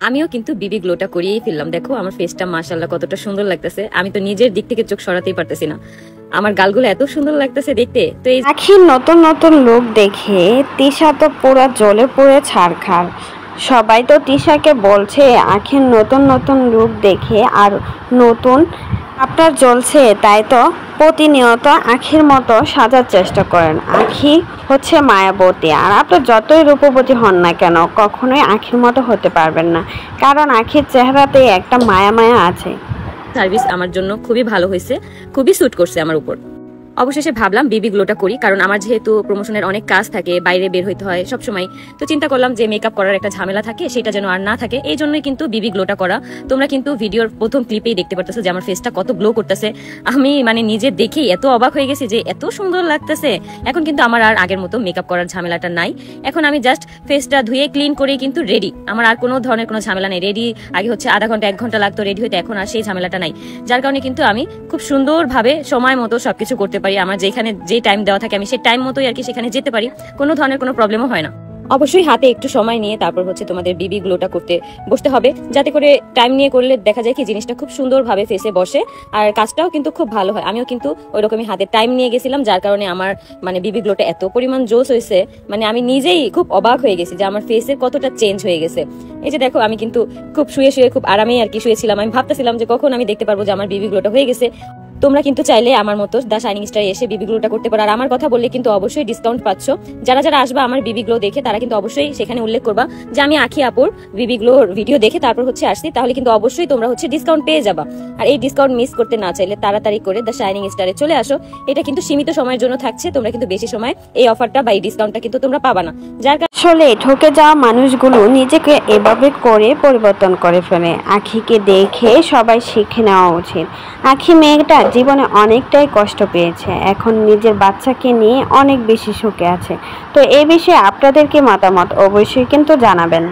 আমিও কিন্তু বিবি গ্লোটা করিয়েই ফেললাম। দেখো আমার ফেসটা মাশাআল্লাহ কতটা সুন্দর লাগতেছে। আমি তো নিজের দিক থেকে চোখ সরাতেই পারতেছি না, আমার গালগুলো এত সুন্দর লাগতেছে দেখতে। তো এই আখির নতুন নতুন লুক দেখে তিশা তো পুরো জ্বলে পুড়ে ছারখার। সবাই তো তিশাকে বলছে আখির নতুন নতুন লুক দেখে আর নতুন আপনার জ্বলছে, তাই তো প্রতিনিয়ত আখির মতো সাজার চেষ্টা করেন। আখি হচ্ছে মায়াবতী, আর আপনার যতই রূপবতী হন না কেন কখনোই আখির মতো হতে পারবেন না, কারণ আখির চেহারাতেই একটা মায়া মায়া আছে। সার্ভিস আমার জন্য খুবই ভালো হয়েছে, খুবই স্যুট করছে আমার উপর। অবশেষে ভাবলাম বিবি গ্লোটা করি, কারণ আমার যেহেতু প্রমোশনের অনেক কাজ থাকে, বাইরে বের হইতে হয় সবসময়, তো চিন্তা করলাম যে মেকআপ করার একটা ঝামেলা থাকে সেটা যেন আর না থাকে, এই জন্যই কিন্তু বিবি গ্লোটা করা। তোমরা কিন্তু ভিডিওর প্রথম ক্লিপেই দেখতে পারতেছো যে আমার ফেসটা কত গ্লো করতেছে। আমি মানে নিজে দেখেই এত অবাক হয়ে গেছি যে এত সুন্দর লাগতেছে। এখন কিন্তু আমার আর আগের মতো মেকআপ করার ঝামেলাটা নাই। এখন আমি জাস্ট ফেসটা ধুয়ে ক্লিন করে কিন্তু রেডি। আমার আর কোনো ধরনের কোনো ঝামেলা নেই। রেডি আগে হচ্ছে আধা ঘন্টা 1 ঘন্টা লাগতো রেডি হইতে, এখন আর সেই ঝামেলাটা নাই। যার কারণে কিন্তু আমি খুব সুন্দরভাবে সময় মতো সবকিছু করতে পারি। আমার যেখানে যে টাইম দেওয়া থাকে আমি সেই টাইম মতোই আর কি সেখানে যেতে পারি, কোনো ধরনের কোনো প্রবলেমও হয় না। অবশ্যই হাতে একটু সময় নিয়ে তারপর হচ্ছে তোমাদের বিবি গ্লোটা করতে বসতে হবে, যাতে করে টাইম নিয়ে করলে দেখা যায় কি জিনিসটা খুব সুন্দরভাবে ফেসে বসে আর কাজটাও কিন্তু খুব ভালো হয়। আমিও কিন্তু ওইরকমই হাতে টাইম নিয়ে গেছিলাম, যার কারণে আমার মানে বিবি গ্লোটা এত পরিমাণ জোস হয়েছে, মানে আমি নিজেই খুব অবাক হয়ে গেছি যে আমার ফেসের কতটা চেঞ্জ হয়ে গেছে। এই যে দেখো আমি কিন্তু খুব শুয়ে শুয়ে খুব আরামেই আর কি শুয়েছিলাম। আমি ভাবতেছিলাম যে কখন আমি দেখতে পারবো যে আমার বিবি গ্লোটা হয়ে গেছে। তোমরা কিন্তু চাইলে আমার মতো দ্য শাইনিং স্টার এসে বিবি গ্লোটা করতে পারো। আর আমার কথা বললে কিন্তু অবশ্যই ডিসকাউন্ট পাচ্ছ। যারা যারা আসবে আমার বিবি গ্লো দেখে তারা কিন্তু অবশ্যই সেখানে উল্লেখ করবা যে আমি আখি আপুর বিবি গ্লোর ভিডিও দেখে তারপর হচ্ছে আসছি, তাহলে কিন্তু অবশ্যই তোমরা হচ্ছে ডিসকাউন্ট পেয়ে যাবা। আর এই ডিসকাউন্ট মিস করতে না চাইলে তাড়াতাড়ি করে দ্য শাইনিং স্টারে চলে আসো। এটা কিন্তু সীমিত সময়ের জন্য থাকছে, তোমরা কিন্তু বেশি সময় এই অফারটা বা এই ডিসকাউন্টটা কিন্তু তোমরা পাবা না। যার আসলে ঠকে যাওয়া মানুষগুলো নিজেকে এভাবে করে পরিবর্তন করে ফেলে। আখিকে দেখে সবাই শিখে নেওয়া উচিত। আখি মেয়েটা জীবনে অনেকটাই কষ্ট পেয়েছে, এখন নিজের বাচ্চাকে নিয়ে অনেক বেশি সুখে আছে। তো এই বিষয়ে আপনাদের কি মতামত অবশ্যই কিন্তু জানাবেন।